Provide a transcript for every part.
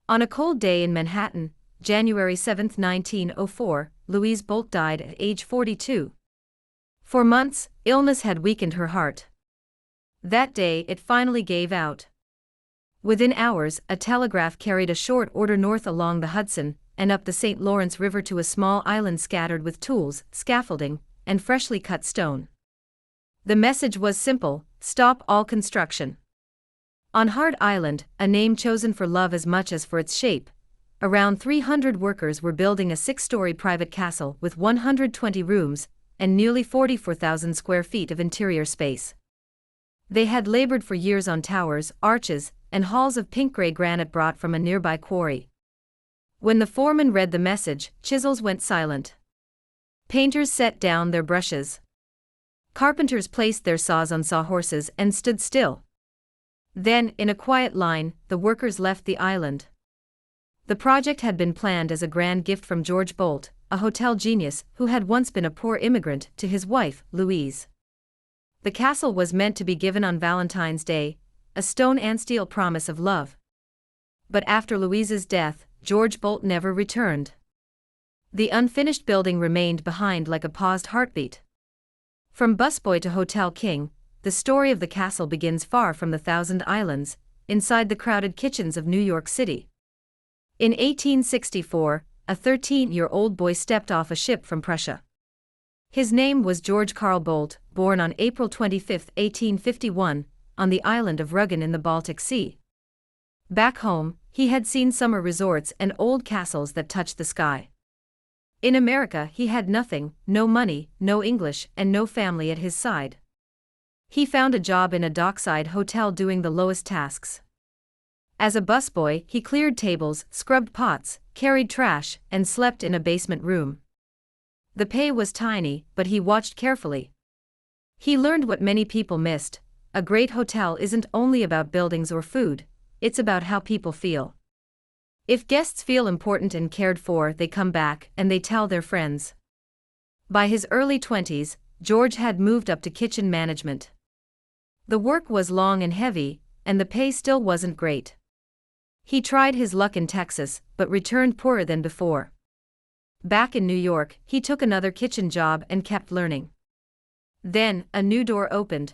On a cold day in Manhattan, January 7, 1904, Louise Boldt died at age 42. For months, illness had weakened her heart. That day it finally gave out. Within hours, a telegraph carried a short order north along the Hudson and up the St. Lawrence River to a small island scattered with tools, scaffolding, and freshly cut stone. The message was simple: stop all construction. On Hard Island, a name chosen for love as much as for its shape, around 300 workers were building a 6-story private castle with 120 rooms and nearly 44,000 square feet of interior space. They had labored for years on towers, arches, and halls of pink-gray granite brought from a nearby quarry. When the foreman read the message, chisels went silent. Painters set down their brushes. Carpenters placed their saws on sawhorses and stood still. Then, in a quiet line, the workers left the island. The project had been planned as a grand gift from George Boldt, a hotel genius who had once been a poor immigrant, to his wife, Louise. The castle was meant to be given on Valentine's Day, a stone and steel promise of love. But after Louise's death, George Boldt never returned. The unfinished building remained behind like a paused heartbeat. From busboy to hotel king, the story of the castle begins far from the Thousand Islands, inside the crowded kitchens of New York City. In 1864, a 13-year-old boy stepped off a ship from Prussia. His name was George Carl Boldt, born on April 25, 1851, on the island of Rügen in the Baltic Sea. Back home, he had seen summer resorts and old castles that touched the sky. In America, he had nothing: no money, no English, and no family at his side. He found a job in a dockside hotel doing the lowest tasks. As a busboy, he cleared tables, scrubbed pots, carried trash, and slept in a basement room. The pay was tiny, but he watched carefully. He learned what many people missed: a great hotel isn't only about buildings or food, it's about how people feel. If guests feel important and cared for, they come back and they tell their friends. By his early 20s, George had moved up to kitchen management. The work was long and heavy, and the pay still wasn't great. He tried his luck in Texas, but returned poorer than before. Back in New York, he took another kitchen job and kept learning. Then, a new door opened.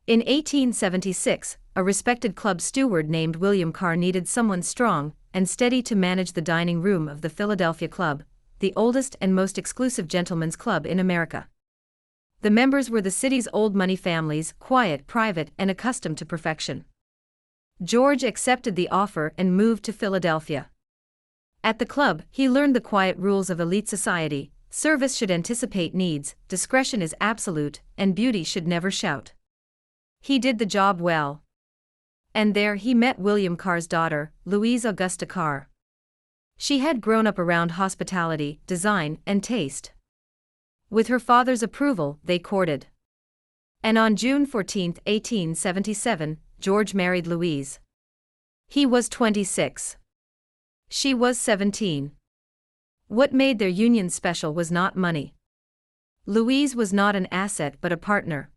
In 1876, a respected club steward named William Carr needed someone strong and steady to manage the dining room of the Philadelphia Club, the oldest and most exclusive gentlemen's club in America. The members were the city's old money families, quiet, private, and accustomed to perfection. George accepted the offer and moved to Philadelphia. At the club, he learned the quiet rules of elite society: service should anticipate needs, discretion is absolute, and beauty should never shout. He did the job well. And there he met William Carr's daughter, Louise Augusta Carr. She had grown up around hospitality, design, and taste. With her father's approval, they courted. And on June 14, 1877, George married Louise. He was 26. She was 17. What made their union special was not money. Louise was not an asset but a partner.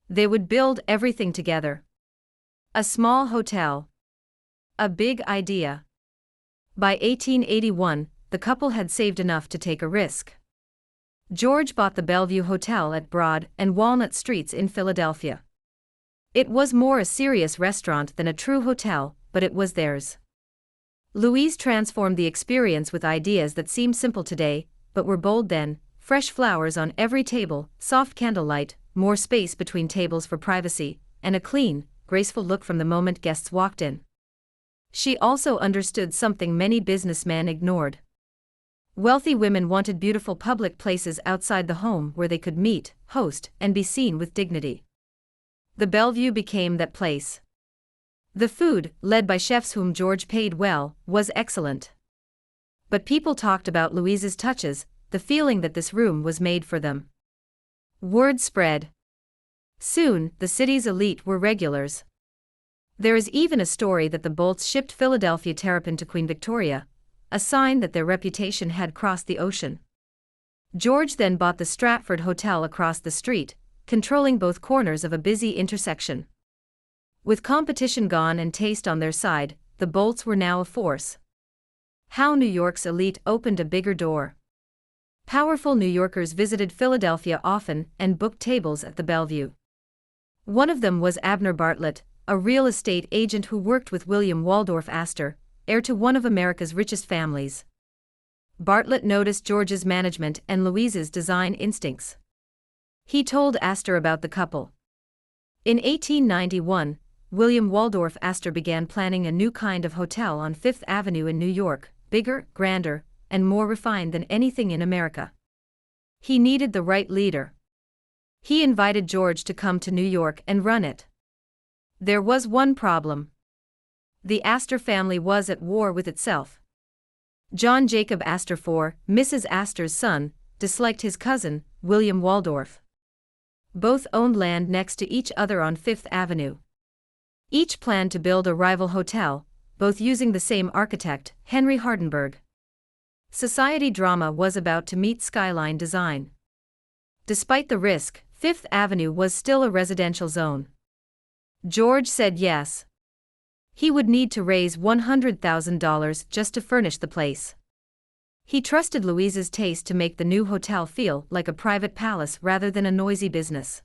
They would build everything together. A small hotel. A big idea. By 1881, the couple had saved enough to take a risk. George bought the Bellevue Hotel at Broad and Walnut Streets in Philadelphia. It was more a serious restaurant than a true hotel, but it was theirs. Louise transformed the experience with ideas that seem simple today, but were bold then: fresh flowers on every table, soft candlelight, more space between tables for privacy, and a clean, graceful look from the moment guests walked in. She also understood something many businessmen ignored. Wealthy women wanted beautiful public places outside the home where they could meet, host, and be seen with dignity. The Bellevue became that place. The food, led by chefs whom George paid well, was excellent. But people talked about Louise's touches, the feeling that this room was made for them. Word spread. Soon, the city's elite were regulars. There is even a story that the Boldts shipped Philadelphia terrapin to Queen Victoria, a sign that their reputation had crossed the ocean. George then bought the Stratford Hotel across the street, controlling both corners of a busy intersection. With competition gone and taste on their side, the Boldts were now a force. How New York's elite opened a bigger door. Powerful New Yorkers visited Philadelphia often and booked tables at the Bellevue. One of them was Abner Bartlett, a real estate agent who worked with William Waldorf Astor, heir to one of America's richest families. Bartlett noticed George's management and Louise's design instincts. He told Astor about the couple. In 1891, William Waldorf Astor began planning a new kind of hotel on Fifth Avenue in New York, bigger, grander, and more refined than anything in America. He needed the right leader. He invited George to come to New York and run it. There was one problem. The Astor family was at war with itself. John Jacob Astor IV, Mrs. Astor's son, disliked his cousin, William Waldorf. Both owned land next to each other on Fifth Avenue. Each planned to build a rival hotel, both using the same architect, Henry Hardenberg. Society drama was about to meet skyline design. Despite the risk, Fifth Avenue was still a residential zone. George said yes. He would need to raise $100,000 just to furnish the place. He trusted Louise's taste to make the new hotel feel like a private palace rather than a noisy business.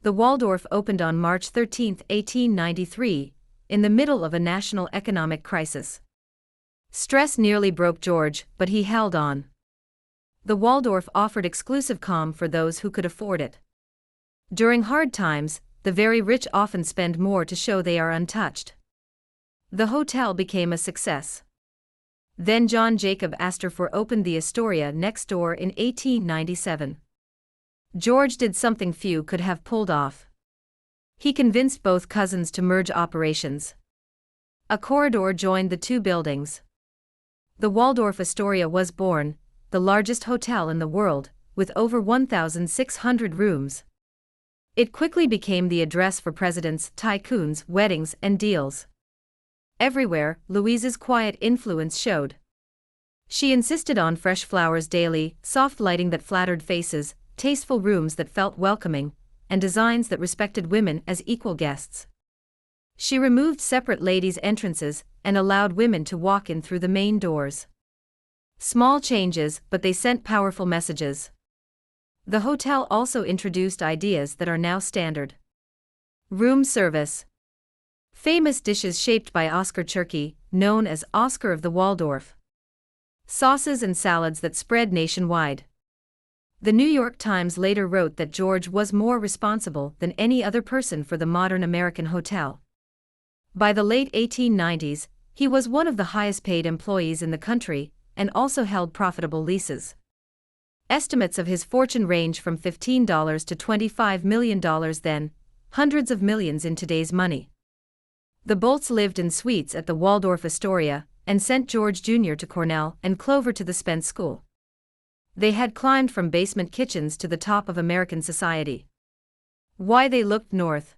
The Waldorf opened on March 13, 1893, in the middle of a national economic crisis. Stress nearly broke George, but he held on. The Waldorf offered exclusive calm for those who could afford it. During hard times, the very rich often spend more to show they are untouched. The hotel became a success. Then John Jacob Astor IV opened the Astoria next door in 1897. George did something few could have pulled off. He convinced both cousins to merge operations. A corridor joined the two buildings. The Waldorf Astoria was born, the largest hotel in the world, with over 1,600 rooms. It quickly became the address for presidents, tycoons, weddings, and deals. Everywhere, Louise's quiet influence showed. She insisted on fresh flowers daily, soft lighting that flattered faces, tasteful rooms that felt welcoming, and designs that respected women as equal guests. She removed separate ladies' entrances and allowed women to walk in through the main doors. Small changes, but they sent powerful messages. The hotel also introduced ideas that are now standard. Room service. Famous dishes shaped by Oscar Cherky, known as Oscar of the Waldorf. Sauces and salads that spread nationwide. The New York Times later wrote that George was more responsible than any other person for the modern American hotel. By the late 1890s, he was one of the highest-paid employees in the country, and also held profitable leases. Estimates of his fortune range from $15 to $25 million then, hundreds of millions in today's money. The Boldts lived in suites at the Waldorf Astoria, and sent George Jr. to Cornell and Clover to the Spence School. They had climbed from basement kitchens to the top of American society. Why they looked north.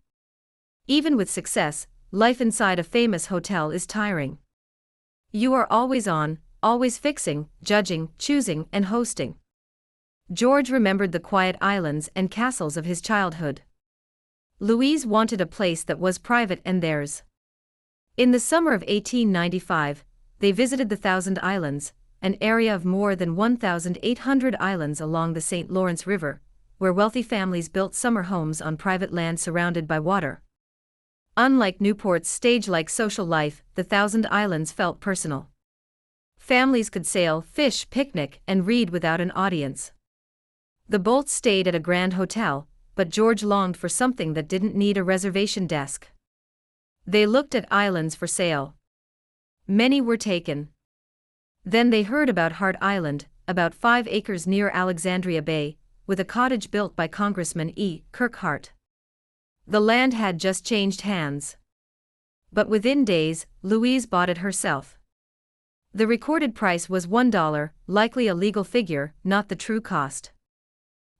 Even with success, life inside a famous hotel is tiring. You are always on, always fixing, judging, choosing, and hosting. George remembered the quiet islands and castles of his childhood. Louise wanted a place that was private and theirs. In the summer of 1895, they visited the Thousand Islands, an area of more than 1,800 islands along the St. Lawrence River, where wealthy families built summer homes on private land surrounded by water. Unlike Newport's stage-like social life, the Thousand Islands felt personal. Families could sail, fish, picnic, and read without an audience. The Boldts stayed at a grand hotel, but George longed for something that didn't need a reservation desk. They looked at islands for sale. Many were taken. Then they heard about Hart Island, about 5 acres near Alexandria Bay, with a cottage built by Congressman E. Kirk Hart. The land had just changed hands. But within days, Louise bought it herself. The recorded price was $1, likely a legal figure, not the true cost.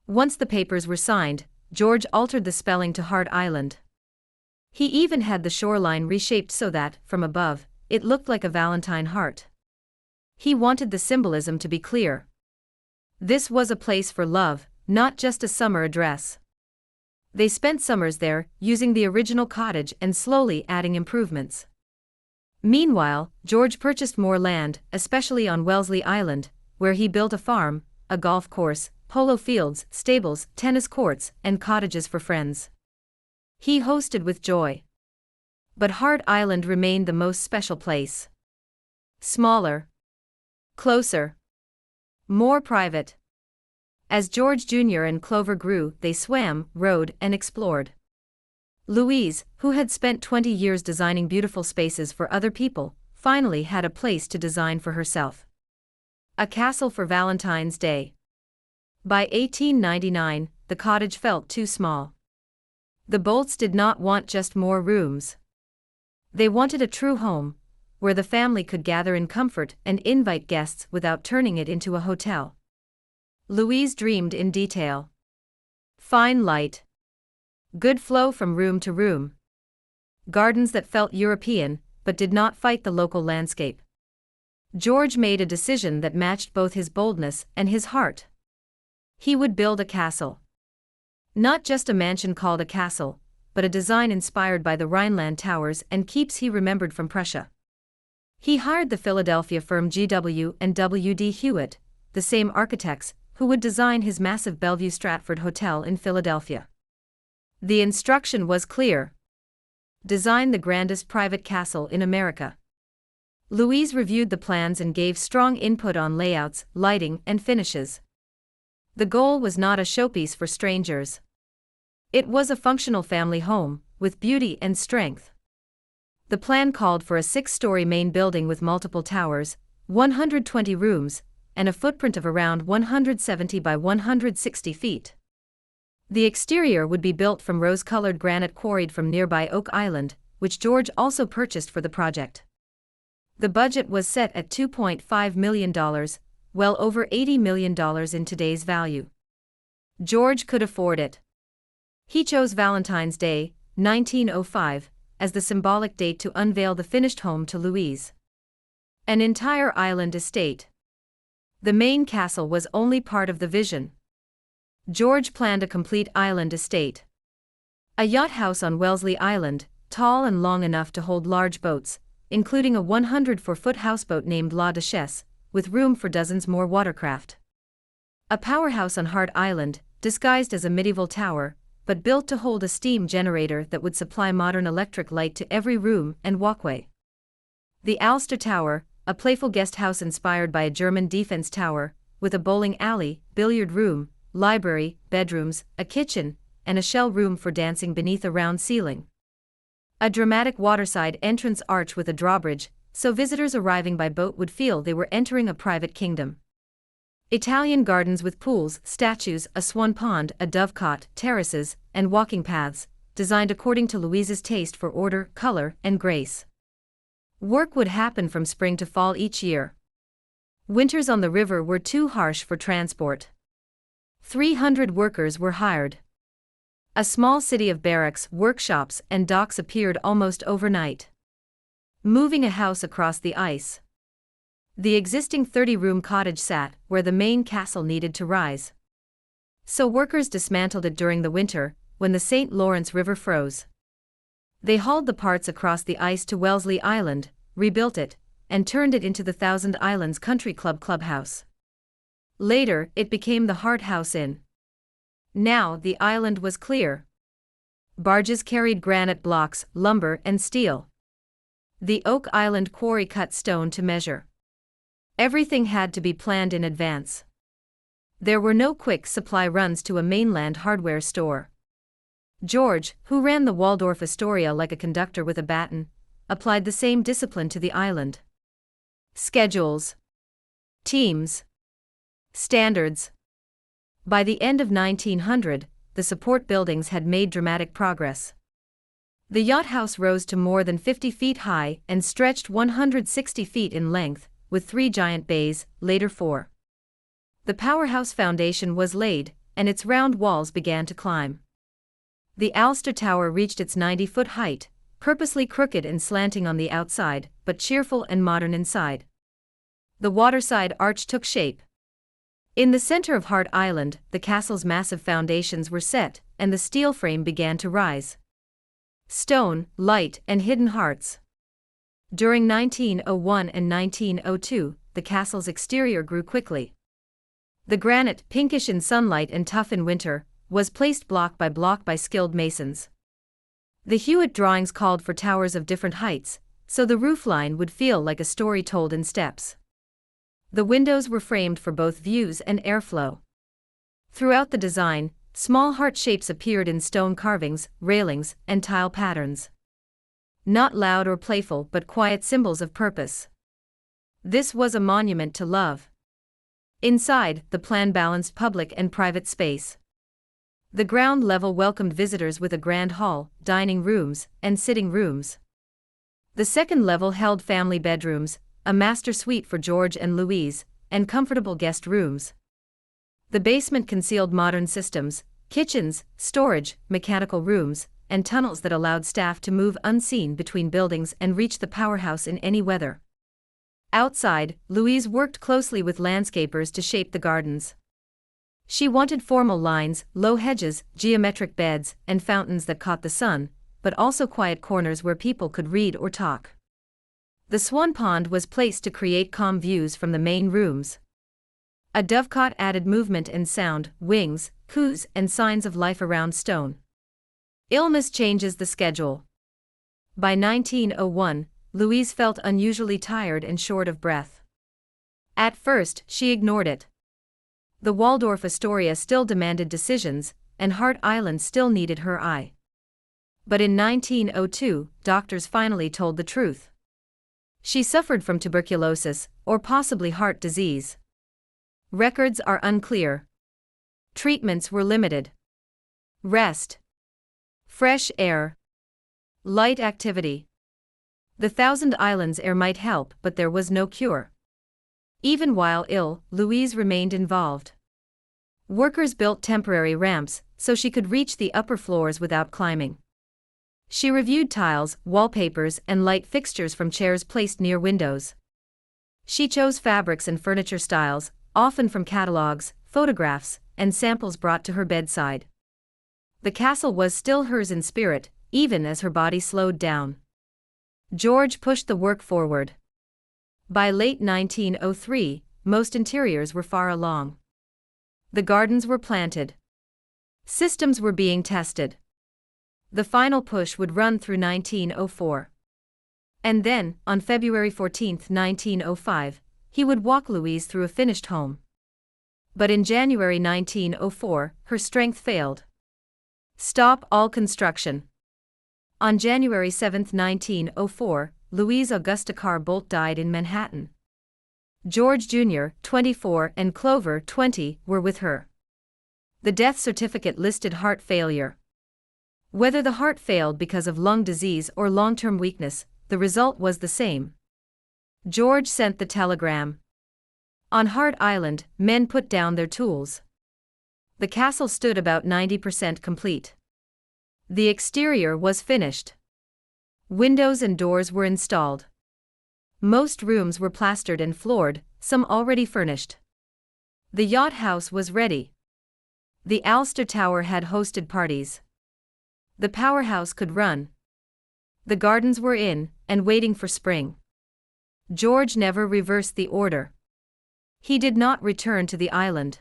Once the papers were signed, George altered the spelling to Hart Island. He even had the shoreline reshaped so that, from above, it looked like a Valentine heart. He wanted the symbolism to be clear. This was a place for love, not just a summer address. They spent summers there, using the original cottage and slowly adding improvements. Meanwhile, George purchased more land, especially on Wellesley Island, where he built a farm, a golf course, polo fields, stables, tennis courts, and cottages for friends. He hosted with joy. But Hart Island remained the most special place. Smaller. Closer. More private. As George Jr. and Clover grew, they swam, rode, and explored. Louise, who had spent 20 years designing beautiful spaces for other people, finally had a place to design for herself. A castle for Valentine's Day. By 1899, the cottage felt too small. The Boldts did not want just more rooms. They wanted a true home, where the family could gather in comfort and invite guests without turning it into a hotel. Louise dreamed in detail. Fine light. Good flow from room to room. Gardens that felt European, but did not fight the local landscape. George made a decision that matched both his boldness and his heart. He would build a castle. Not just a mansion called a castle, but a design inspired by the Rhineland towers and keeps he remembered from Prussia. He hired the Philadelphia firm G.W. and W.D. Hewitt, the same architects, who would design his massive Bellevue Stratford Hotel in Philadelphia. The instruction was clear. Design the grandest private castle in America. Louise reviewed the plans and gave strong input on layouts, lighting, and finishes. The goal was not a showpiece for strangers. It was a functional family home, with beauty and strength. The plan called for a 6-story main building with multiple towers, 120 rooms, and a footprint of around 170 by 160 feet. The exterior would be built from rose-colored granite quarried from nearby Oak Island, which George also purchased for the project. The budget was set at $2.5 million, well over $80 million in today's value. George could afford it. He chose Valentine's Day, 1905, as the symbolic date to unveil the finished home to Louise. An entire island estate. The main castle was only part of the vision. George planned a complete island estate. A yacht house on Wellesley Island, tall and long enough to hold large boats, including a 104-foot houseboat named La Duchesse, with room for dozens more watercraft. A powerhouse on Hart Island, disguised as a medieval tower, but built to hold a steam generator that would supply modern electric light to every room and walkway. The Ulster Tower, a playful guest house inspired by a German defense tower, with a bowling alley, billiard room, library, bedrooms, a kitchen, and a shell room for dancing beneath a round ceiling. A dramatic waterside entrance arch with a drawbridge, so visitors arriving by boat would feel they were entering a private kingdom. Italian gardens with pools, statues, a swan pond, a dovecot, terraces, and walking paths, designed according to Louise's taste for order, color, and grace. Work would happen from spring to fall each year. Winters on the river were too harsh for transport. 300 workers were hired. A small city of barracks, workshops, and docks appeared almost overnight. Moving a house across the ice. The existing 30-room cottage sat where the main castle needed to rise. So workers dismantled it during the winter, when the St. Lawrence River froze. They hauled the parts across the ice to Wellesley Island, rebuilt it, and turned it into the Thousand Islands Country Club clubhouse. Later, it became the Hart House Inn. Now the island was clear. Barges carried granite blocks, lumber, and steel. The Oak Island quarry cut stone to measure. Everything had to be planned in advance. There were no quick supply runs to a mainland hardware store. George, who ran the Waldorf Astoria like a conductor with a baton, applied the same discipline to the island. Schedules. Teams. Standards. By the end of 1900, the support buildings had made dramatic progress. The yacht house rose to more than 50 feet high and stretched 160 feet in length, with 3 giant bays, later 4. The powerhouse foundation was laid, and its round walls began to climb. The Ulster Tower reached its 90-foot height, purposely crooked and slanting on the outside, but cheerful and modern inside. The waterside arch took shape. In the center of Hart Island, the castle's massive foundations were set, and the steel frame began to rise. Stone, light, and hidden hearts. During 1901 and 1902, the castle's exterior grew quickly. The granite, pinkish in sunlight and tough in winter, was placed block by skilled masons. The Hewitt drawings called for towers of different heights, so the roofline would feel like a story told in steps. The windows were framed for both views and airflow. Throughout the design, small heart shapes appeared in stone carvings, railings, and tile patterns. Not loud or playful but quiet symbols of purpose. This was a monument to love. Inside, the plan balanced public and private space. The ground level welcomed visitors with a grand hall, dining rooms, and sitting rooms. The second level held family bedrooms, a master suite for George and Louise, and comfortable guest rooms. The basement concealed modern systems, kitchens, storage, mechanical rooms, and tunnels that allowed staff to move unseen between buildings and reach the powerhouse in any weather. Outside, Louise worked closely with landscapers to shape the gardens. She wanted formal lines, low hedges, geometric beds, and fountains that caught the sun, but also quiet corners where people could read or talk. The swan pond was placed to create calm views from the main rooms. A dovecot added movement and sound, wings, coos, and signs of life around stone. Illness changes the schedule. By 1901, Louise felt unusually tired and short of breath. At first, she ignored it. The Waldorf Astoria still demanded decisions, and Hart Island still needed her eye. But in 1902, doctors finally told the truth. She suffered from tuberculosis, or possibly heart disease. Records are unclear. Treatments were limited. Rest. Fresh air. Light activity. The Thousand Islands air might help, but there was no cure. Even while ill, Louise remained involved. Workers built temporary ramps, so she could reach the upper floors without climbing. She reviewed tiles, wallpapers, and light fixtures from chairs placed near windows. She chose fabrics and furniture styles, often from catalogs, photographs, and samples brought to her bedside. The castle was still hers in spirit, even as her body slowed down. George pushed the work forward. By late 1903, most interiors were far along. The gardens were planted. Systems were being tested. The final push would run through 1904. And then, on February 14, 1905, he would walk Louise through a finished home. But in January 1904, her strength failed. Stop all construction. On January 7, 1904, Louise Augusta Carr Boldt died in Manhattan. George Jr., 24, and Clover, 20, were with her. The death certificate listed heart failure. Whether the heart failed because of lung disease or long-term weakness, the result was the same. George sent the telegram. On Hart Island, men put down their tools. The castle stood about 90% complete. The exterior was finished. Windows and doors were installed. Most rooms were plastered and floored, some already furnished. The yacht house was ready. The Alster Tower had hosted parties. The powerhouse could run. The gardens were in, and waiting for spring. George never reversed the order. He did not return to the island.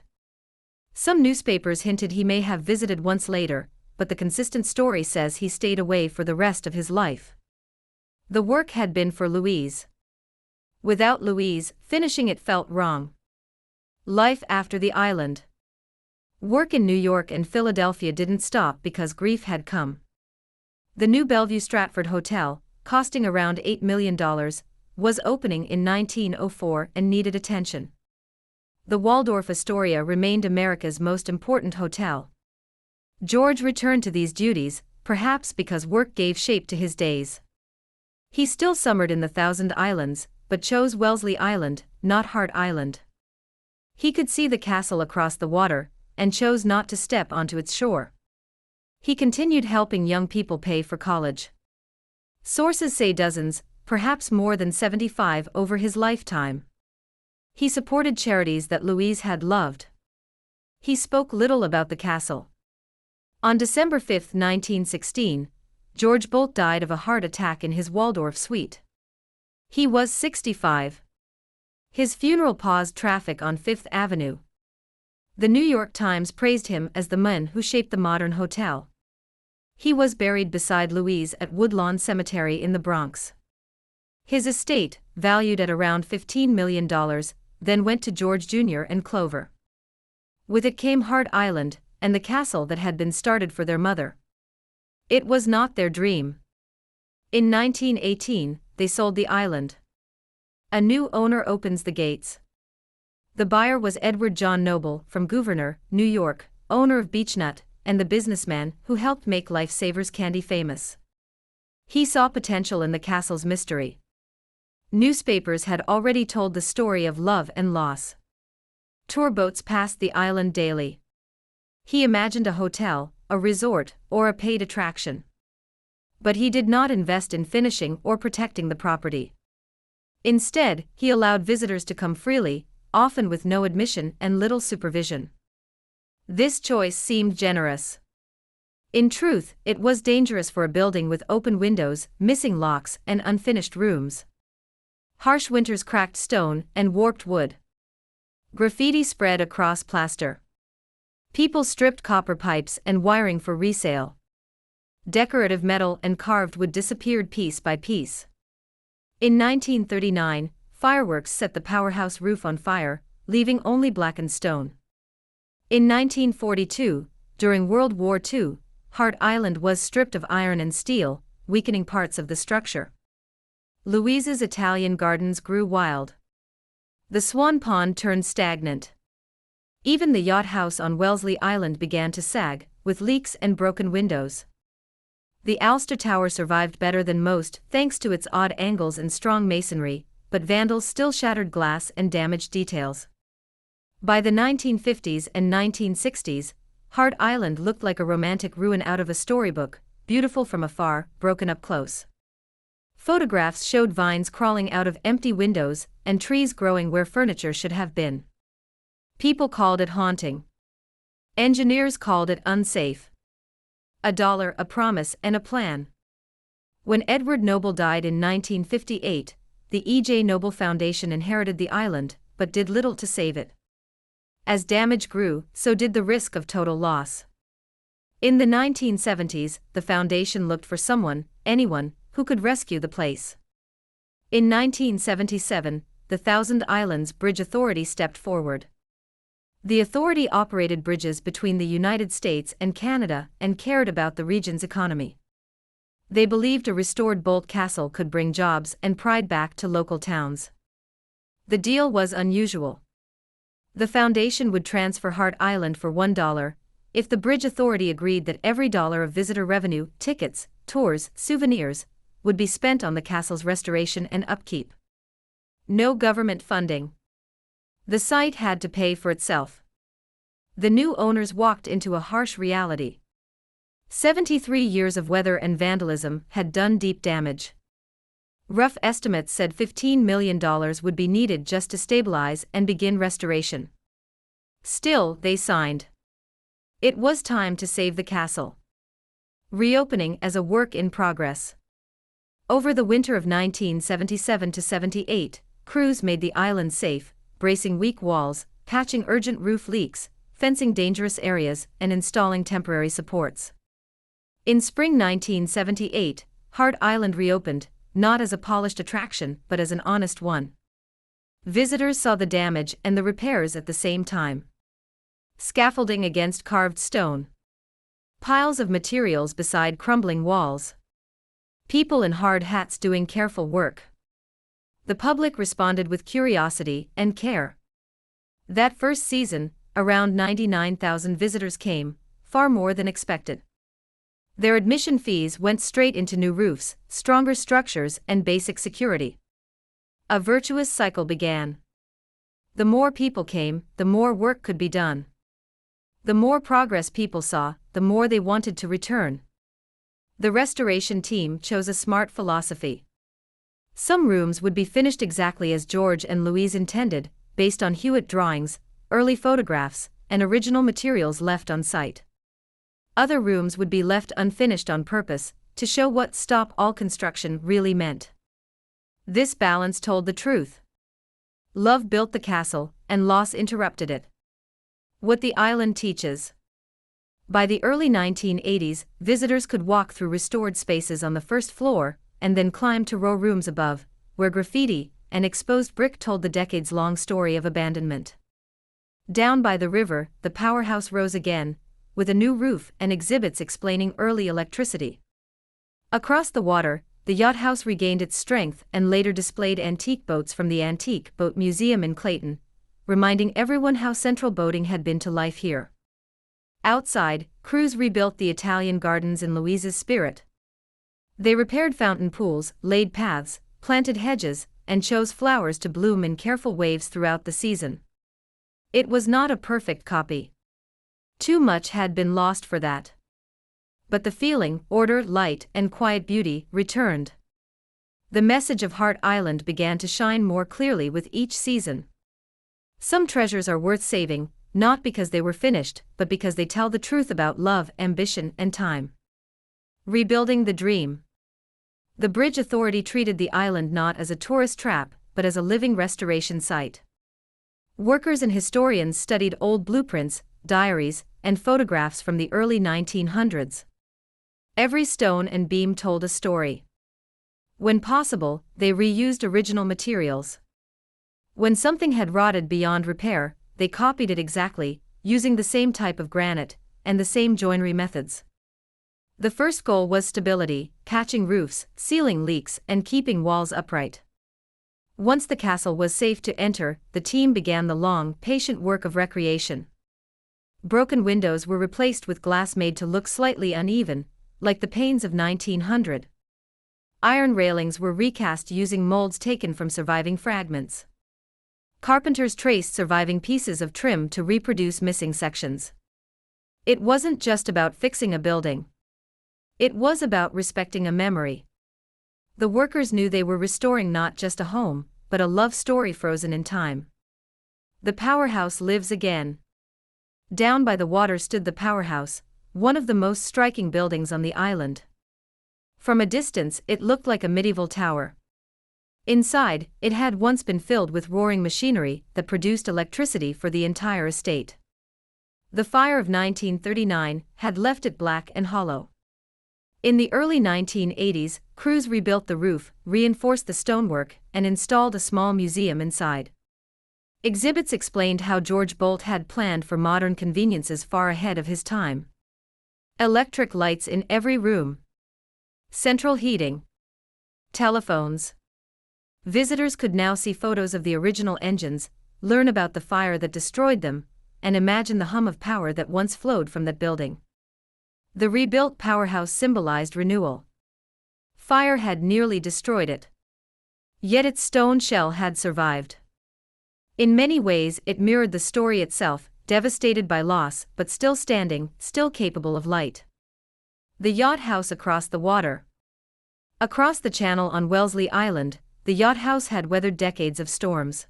Some newspapers hinted he may have visited once later, but the consistent story says he stayed away for the rest of his life. The work had been for Louise. Without Louise, finishing it felt wrong. Life after the island. Work in New York and Philadelphia didn't stop because grief had come. The new Bellevue Stratford Hotel, costing around $8 million, was opening in 1904 and needed attention. The Waldorf Astoria remained America's most important hotel. George returned to these duties, perhaps because work gave shape to his days. He still summered in the Thousand Islands, but chose Wellesley Island, not Hart Island. He could see the castle across the water, and chose not to step onto its shore. He continued helping young people pay for college. Sources say dozens, perhaps more than 75 over his lifetime. He supported charities that Louise had loved. He spoke little about the castle. On December 5, 1916, George Boldt died of a heart attack in his Waldorf suite. He was 65. His funeral paused traffic on Fifth Avenue. The New York Times praised him as the man who shaped the modern hotel. He was buried beside Louise at Woodlawn Cemetery in the Bronx. His estate, valued at around $15 million, then went to George Jr. and Clover. With it came Hart Island, and the castle that had been started for their mother. It was not their dream. In 1918, they sold the island. A new owner opens the gates. The buyer was Edward John Noble from Gouverneur, New York, owner of Beechnut, and the businessman who helped make Lifesavers candy famous. He saw potential in the castle's mystery. Newspapers had already told the story of love and loss. Tour boats passed the island daily. He imagined a hotel, a resort, or a paid attraction. But he did not invest in finishing or protecting the property. Instead, he allowed visitors to come freely, often with no admission and little supervision. This choice seemed generous. In truth, it was dangerous for a building with open windows, missing locks, and unfinished rooms. Harsh winters cracked stone and warped wood. Graffiti spread across plaster. People stripped copper pipes and wiring for resale. Decorative metal and carved wood disappeared piece by piece. In 1939, fireworks set the powerhouse roof on fire, leaving only blackened stone. In 1942, during World War II, Hart Island was stripped of iron and steel, weakening parts of the structure. Louise's Italian gardens grew wild. The Swan Pond turned stagnant. Even the yacht house on Wellesley Island began to sag, with leaks and broken windows. The Alster Tower survived better than most thanks to its odd angles and strong masonry, but vandals still shattered glass and damaged details. By the 1950s and 1960s, Hart Island looked like a romantic ruin out of a storybook, beautiful from afar, broken up close. Photographs showed vines crawling out of empty windows and trees growing where furniture should have been. People called it haunting. Engineers called it unsafe. $1 a promise and a plan. When Edward Noble died in 1958, the E.J. Noble Foundation inherited the island, but did little to save it. As damage grew, so did the risk of total loss. In the 1970s, the foundation looked for someone, anyone, who could rescue the place. In 1977, the Thousand Islands Bridge Authority stepped forward. The authority operated bridges between the United States and Canada and cared about the region's economy. They believed a restored Boldt Castle could bring jobs and pride back to local towns. The deal was unusual. The foundation would transfer Hart Island for $1, if the Bridge Authority agreed that every dollar of visitor revenue, tickets, tours, souvenirs, would be spent on the castle's restoration and upkeep. No government funding. The site had to pay for itself. The new owners walked into a harsh reality. 73 years of weather and vandalism had done deep damage. Rough estimates said $15 million would be needed just to stabilize and begin restoration. Still, they signed. It was time to save the castle. Reopening as a work in progress. Over the winter of 1977 to 78, crews made the island safe, bracing weak walls, patching urgent roof leaks, fencing dangerous areas, and installing temporary supports. In spring 1978, Hart Island reopened, not as a polished attraction but as an honest one. Visitors saw the damage and the repairs at the same time. Scaffolding against carved stone. Piles of materials beside crumbling walls. People in hard hats doing careful work. The public responded with curiosity and care. That first season, around 99,000 visitors came, far more than expected. Their admission fees went straight into new roofs, stronger structures, and basic security. A virtuous cycle began. The more people came, the more work could be done. The more progress people saw, the more they wanted to return. The restoration team chose a smart philosophy. Some rooms would be finished exactly as George and Louise intended, based on Hewitt drawings, early photographs, and original materials left on site. Other rooms would be left unfinished on purpose, to show what stop all construction really meant. This balance told the truth. Love built the castle, and loss interrupted it. What the island teaches. By the early 1980s, visitors could walk through restored spaces on the first floor, and then climb to row rooms above, where graffiti and exposed brick told the decades-long story of abandonment. Down by the river, the powerhouse rose again, with a new roof and exhibits explaining early electricity. Across the water, the yacht house regained its strength and later displayed antique boats from the Antique Boat Museum in Clayton, reminding everyone how central boating had been to life here. Outside, crews rebuilt the Italian gardens in Louise's spirit. They repaired fountain pools, laid paths, planted hedges, and chose flowers to bloom in careful waves throughout the season. It was not a perfect copy. Too much had been lost for that. But the feeling, order, light, and quiet beauty returned. The message of Heart Island began to shine more clearly with each season. Some treasures are worth saving, not because they were finished, but because they tell the truth about love, ambition, and time. Rebuilding the dream. The Bridge Authority treated the island not as a tourist trap, but as a living restoration site. Workers and historians studied old blueprints, diaries, and photographs from the early 1900s. Every stone and beam told a story. When possible, they reused original materials. When something had rotted beyond repair, they copied it exactly, using the same type of granite and the same joinery methods. The first goal was stability, patching roofs, sealing leaks, and keeping walls upright. Once the castle was safe to enter, the team began the long, patient work of recreation. Broken windows were replaced with glass made to look slightly uneven, like the panes of 1900. Iron railings were recast using molds taken from surviving fragments. Carpenters traced surviving pieces of trim to reproduce missing sections. It wasn't just about fixing a building. It was about respecting a memory. The workers knew they were restoring not just a home, but a love story frozen in time. The powerhouse lives again. Down by the water stood the powerhouse, one of the most striking buildings on the island. From a distance, it looked like a medieval tower. Inside, it had once been filled with roaring machinery that produced electricity for the entire estate. The fire of 1939 had left it black and hollow. In the early 1980s, crews rebuilt the roof, reinforced the stonework, and installed a small museum inside. Exhibits explained how George Boldt had planned for modern conveniences far ahead of his time. Electric lights in every room. Central heating. Telephones. Visitors could now see photos of the original engines, learn about the fire that destroyed them, and imagine the hum of power that once flowed from that building. The rebuilt powerhouse symbolized renewal. Fire had nearly destroyed it. Yet its stone shell had survived. In many ways, it mirrored the story itself, devastated by loss, but still standing, still capable of light. The yacht house across the water. Across the channel on Wellesley Island, the yacht house had weathered decades of storms.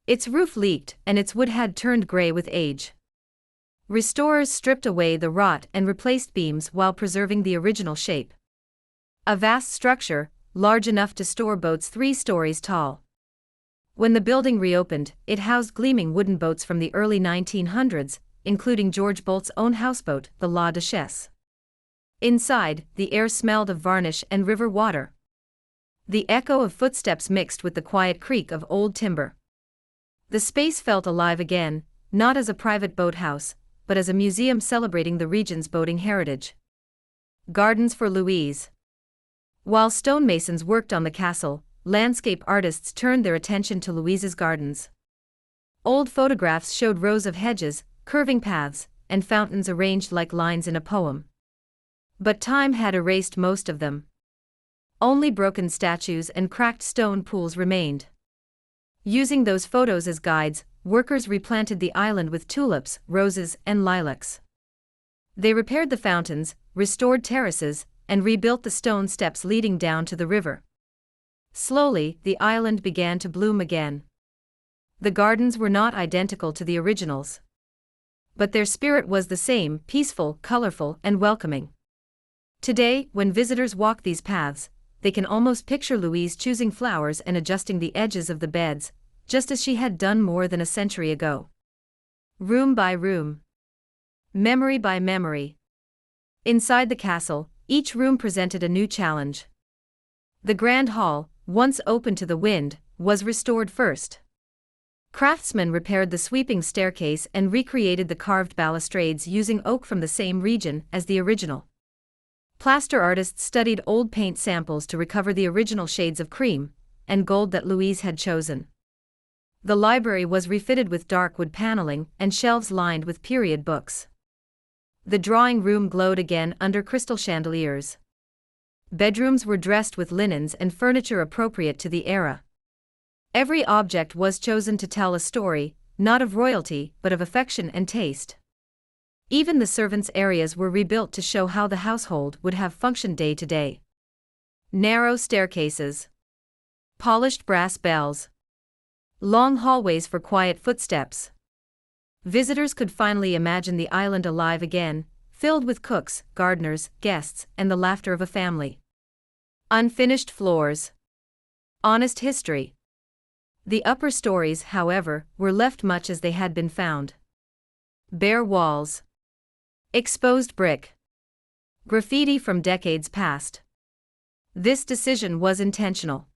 Its roof leaked, and its wood had turned gray with age. Restorers stripped away the rot and replaced beams while preserving the original shape. A vast structure, large enough to store boats 3 stories tall. When the building reopened, it housed gleaming wooden boats from the early 1900s, including George Boldt's own houseboat, the La Duchesse. Inside, the air smelled of varnish and river water. The echo of footsteps mixed with the quiet creak of old timber. The space felt alive again, not as a private boathouse, but as a museum celebrating the region's boating heritage. Gardens for Louise. While stonemasons worked on the castle, landscape artists turned their attention to Louise's gardens. Old photographs showed rows of hedges, curving paths, and fountains arranged like lines in a poem. But time had erased most of them. Only broken statues and cracked stone pools remained. Using those photos as guides, workers replanted the island with tulips, roses, and lilacs. They repaired the fountains, restored terraces, and rebuilt the stone steps leading down to the river. Slowly, the island began to bloom again. The gardens were not identical to the originals. But their spirit was the same, peaceful, colorful, and welcoming. Today, when visitors walk these paths, they can almost picture Louise choosing flowers and adjusting the edges of the beds, just as she had done more than a century ago. Room by room. Memory by memory. Inside the castle, each room presented a new challenge. The grand hall, once open to the wind, was restored first. Craftsmen repaired the sweeping staircase and recreated the carved balustrades using oak from the same region as the original. Plaster artists studied old paint samples to recover the original shades of cream and gold that Louise had chosen. The library was refitted with dark wood paneling and shelves lined with period books. The drawing room glowed again under crystal chandeliers. Bedrooms were dressed with linens and furniture appropriate to the era. Every object was chosen to tell a story, not of royalty but of affection and taste. Even the servants' areas were rebuilt to show how the household would have functioned day to day. Narrow staircases. Polished brass bells. Long hallways for quiet footsteps. Visitors could finally imagine the island alive again, filled with cooks, gardeners, guests, and the laughter of a family. Unfinished floors. Honest history. The upper stories, however, were left much as they had been found. Bare walls. Exposed brick. Graffiti from decades past. This decision was intentional.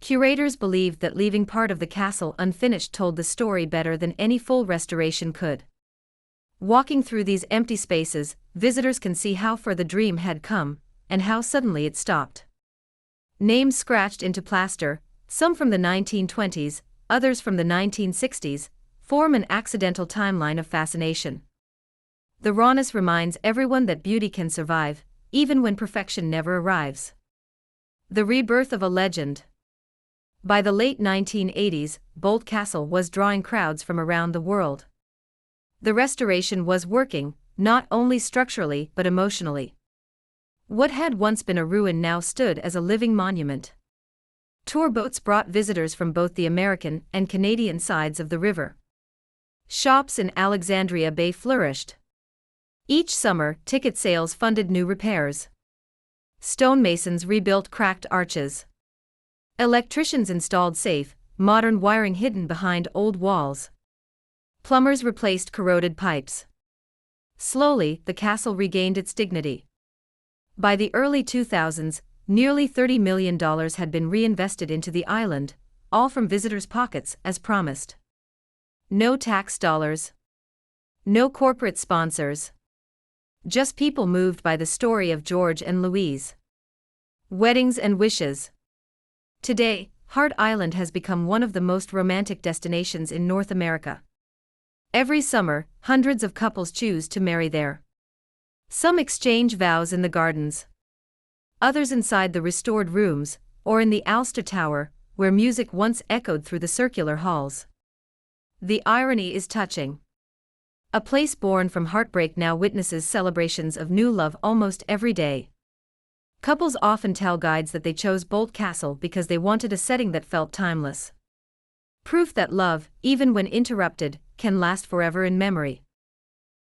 Curators believed that leaving part of the castle unfinished told the story better than any full restoration could. Walking through these empty spaces, visitors can see how far the dream had come, and how suddenly it stopped. Names scratched into plaster, some from the 1920s, others from the 1960s, form an accidental timeline of fascination. The rawness reminds everyone that beauty can survive, even when perfection never arrives. The rebirth of a legend. By the late 1980s, Boldt Castle was drawing crowds from around the world. The restoration was working, not only structurally but emotionally. What had once been a ruin now stood as a living monument. Tour boats brought visitors from both the American and Canadian sides of the river. Shops in Alexandria Bay flourished. Each summer, ticket sales funded new repairs. Stonemasons rebuilt cracked arches. Electricians installed safe, modern wiring hidden behind old walls. Plumbers replaced corroded pipes. Slowly, the castle regained its dignity. By the early 2000s, nearly $30 million had been reinvested into the island, all from visitors' pockets as promised. No tax dollars. No corporate sponsors. Just people moved by the story of George and Louise. Weddings and wishes. Today, Heart Island has become one of the most romantic destinations in North America. Every summer, hundreds of couples choose to marry there. Some exchange vows in the gardens. Others inside the restored rooms, or in the Ulster Tower, where music once echoed through the circular halls. The irony is touching. A place born from heartbreak now witnesses celebrations of new love almost every day. Couples often tell guides that they chose Boldt Castle because they wanted a setting that felt timeless. Proof that love, even when interrupted, can last forever in memory.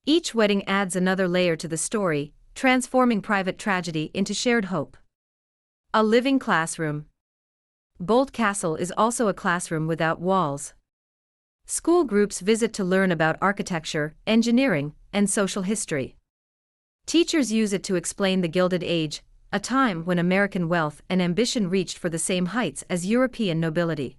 Each wedding adds another layer to the story, transforming private tragedy into shared hope. A living classroom. Boldt Castle is also a classroom without walls. School groups visit to learn about architecture, engineering, and social history. Teachers use it to explain the Gilded Age, a time when American wealth and ambition reached for the same heights as European nobility.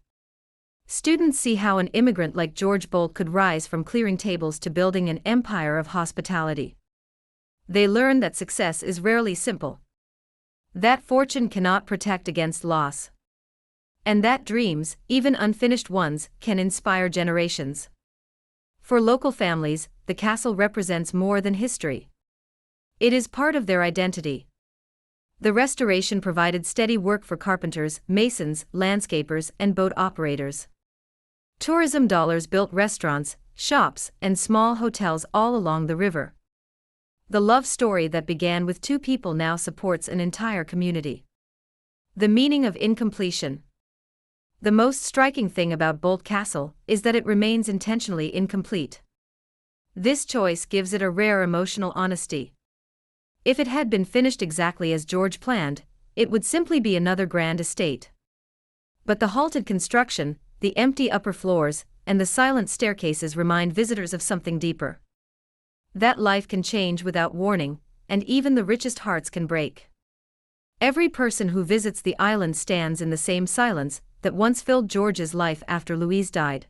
Students see how an immigrant like George Boldt could rise from clearing tables to building an empire of hospitality. They learn that success is rarely simple. That fortune cannot protect against loss. And that dreams, even unfinished ones, can inspire generations. For local families, the castle represents more than history. It is part of their identity. The restoration provided steady work for carpenters, masons, landscapers, and boat operators. Tourism dollars built restaurants, shops, and small hotels all along the river. The love story that began with two people now supports an entire community. The meaning of incompletion. The most striking thing about Boldt Castle is that it remains intentionally incomplete. This choice gives it a rare emotional honesty. If it had been finished exactly as George planned, It would simply be another grand estate. But the halted construction, the empty upper floors, and the silent staircases remind visitors of something deeper. That life can change without warning, and even the richest hearts can break. Every person who visits the island stands in the same silence that once filled George's life after Louise died.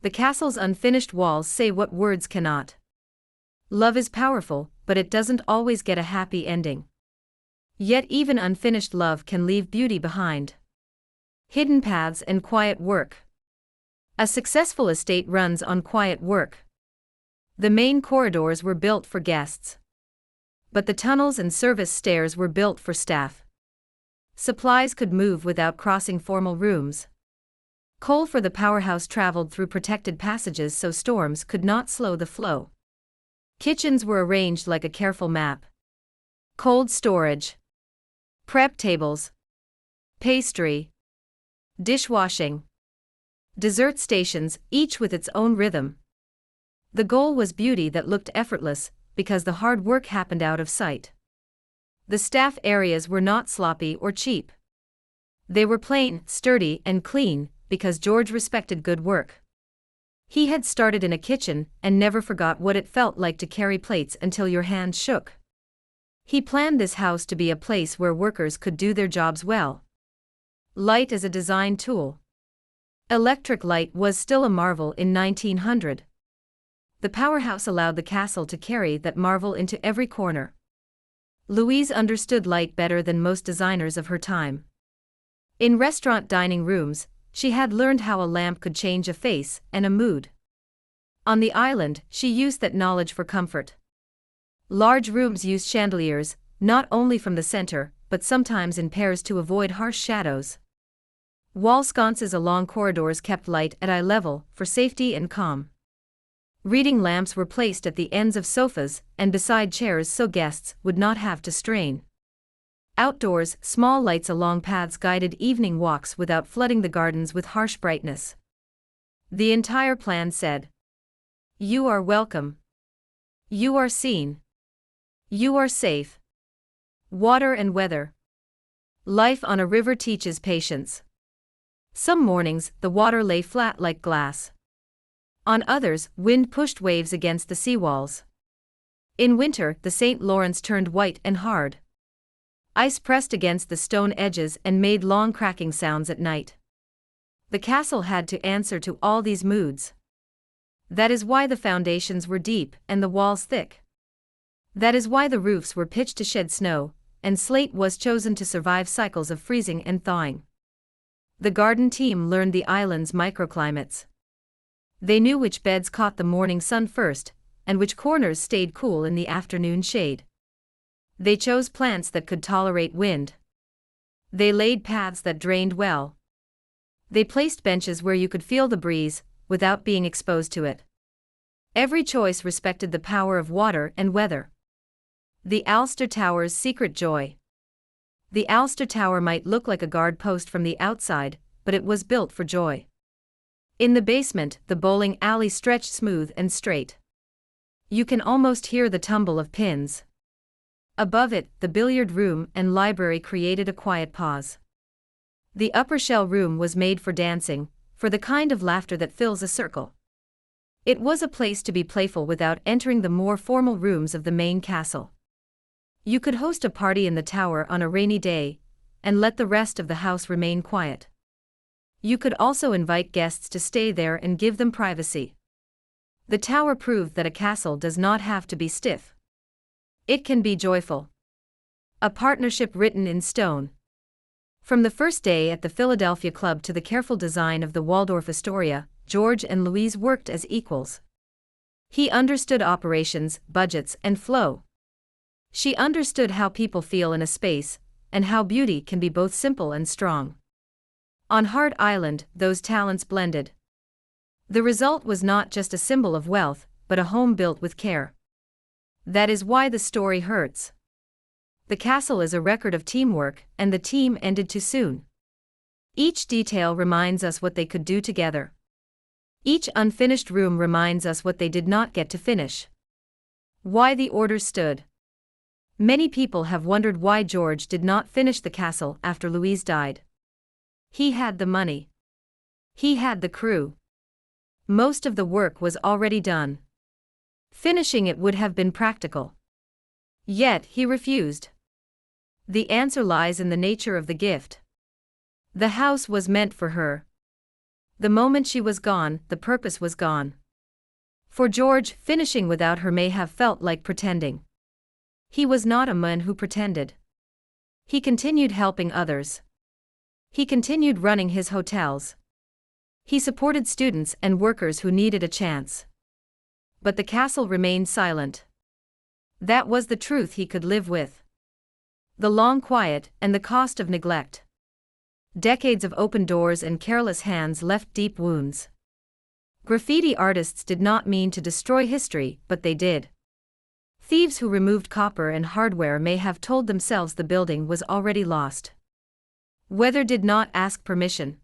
The castle's unfinished walls say what words cannot. Love is powerful, but it doesn't always get a happy ending. Yet even unfinished love can leave beauty behind. Hidden paths and quiet work. A successful estate runs on quiet work. The main corridors were built for guests. But the tunnels and service stairs were built for staff. Supplies could move without crossing formal rooms. Coal for the powerhouse traveled through protected passages so storms could not slow the flow. Kitchens were arranged like a careful map. Cold storage. Prep tables. Pastry. Dishwashing. Dessert stations, each with its own rhythm. The goal was beauty that looked effortless, because the hard work happened out of sight. The staff areas were not sloppy or cheap. They were plain, sturdy, and clean, because George respected good work. He had started in a kitchen and never forgot what it felt like to carry plates until your hands shook. He planned this house to be a place where workers could do their jobs well. Light as a design tool. Electric light was still a marvel in 1900. The powerhouse allowed the castle to carry that marvel into every corner. Louise understood light better than most designers of her time. In restaurant dining rooms, she had learned how a lamp could change a face and a mood. On the island, she used that knowledge for comfort. Large rooms used chandeliers, not only from the center, but sometimes in pairs to avoid harsh shadows. Wall sconces along corridors kept light at eye level, for safety and calm. Reading lamps were placed at the ends of sofas and beside chairs so guests would not have to strain. Outdoors, small lights along paths guided evening walks without flooding the gardens with harsh brightness. The entire plan said, "You are welcome. You are seen. You are safe." Water and weather. Life on a river teaches patience. Some mornings, the water lay flat like glass. On others, wind pushed waves against the seawalls. In winter, the St. Lawrence turned white and hard. Ice pressed against the stone edges and made long cracking sounds at night. The castle had to answer to all these moods. That is why the foundations were deep and the walls thick. That is why the roofs were pitched to shed snow, and slate was chosen to survive cycles of freezing and thawing. The garden team learned the island's microclimates. They knew which beds caught the morning sun first, and which corners stayed cool in the afternoon shade. They chose plants that could tolerate wind. They laid paths that drained well. They placed benches where you could feel the breeze, without being exposed to it. Every choice respected the power of water and weather. The Ulster Tower's secret joy. The Ulster Tower might look like a guard post from the outside, but it was built for joy. In the basement, the bowling alley stretched smooth and straight. You can almost hear the tumble of pins. Above it, the billiard room and library created a quiet pause. The upper shell room was made for dancing, for the kind of laughter that fills a circle. It was a place to be playful without entering the more formal rooms of the main castle. You could host a party in the tower on a rainy day, and let the rest of the house remain quiet. You could also invite guests to stay there and give them privacy. The tower proved that a castle does not have to be stiff. It can be joyful. A partnership written in stone. From the first day at the Philadelphia Club to the careful design of the Waldorf Astoria, George and Louise worked as equals. He understood operations, budgets, and flow. She understood how people feel in a space, and how beauty can be both simple and strong. On Hart Island, those talents blended. The result was not just a symbol of wealth, but a home built with care. That is why the story hurts. The castle is a record of teamwork, and the team ended too soon. Each detail reminds us what they could do together. Each unfinished room reminds us what they did not get to finish. Why the order stood. Many people have wondered why George did not finish the castle after Louise died. He had the money. He had the crew. Most of the work was already done. Finishing it would have been practical. Yet he refused. The answer lies in the nature of the gift. The house was meant for her. The moment she was gone, the purpose was gone. For George, finishing without her may have felt like pretending. He was not a man who pretended. He continued helping others. He continued running his hotels. He supported students and workers who needed a chance. But the castle remained silent. That was the truth he could live with. The long quiet and the cost of neglect. Decades of open doors and careless hands left deep wounds. Graffiti artists did not mean to destroy history, but they did. Thieves who removed copper and hardware may have told themselves the building was already lost. Weather did not ask permission.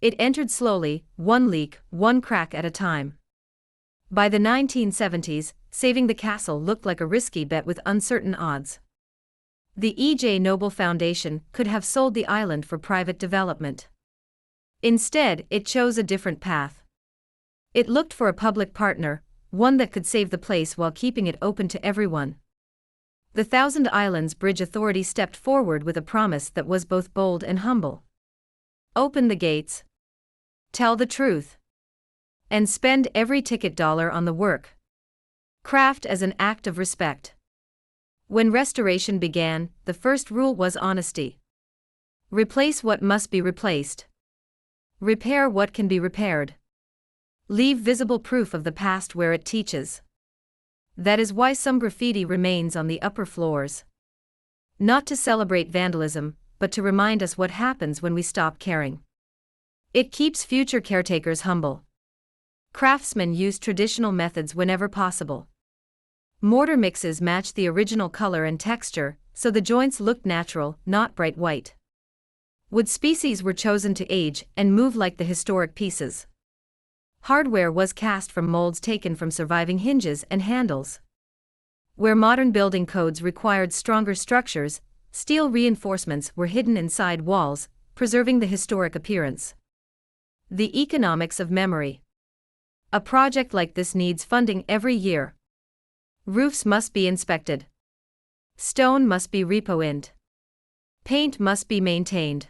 It entered slowly, one leak, one crack at a time. By the 1970s, saving the castle looked like a risky bet with uncertain odds. The E.J. Noble Foundation could have sold the island for private development. Instead, it chose a different path. It looked for a public partner, one that could save the place while keeping it open to everyone. The Thousand Islands Bridge Authority stepped forward with a promise that was both bold and humble. Open the gates. Tell the truth. And spend every ticket dollar on the work. Craft as an act of respect. When restoration began, the first rule was honesty. Replace what must be replaced. Repair what can be repaired. Leave visible proof of the past where it teaches. That is why some graffiti remains on the upper floors. Not to celebrate vandalism, but to remind us what happens when we stop caring. It keeps future caretakers humble. Craftsmen use traditional methods whenever possible. Mortar mixes matched the original color and texture, so the joints looked natural, not bright white. Wood species were chosen to age and move like the historic pieces. Hardware was cast from molds taken from surviving hinges and handles. Where modern building codes required stronger structures, steel reinforcements were hidden inside walls, preserving the historic appearance. The economics of memory. A project like this needs funding every year. Roofs must be inspected. Stone must be repo-inned. Paint must be maintained.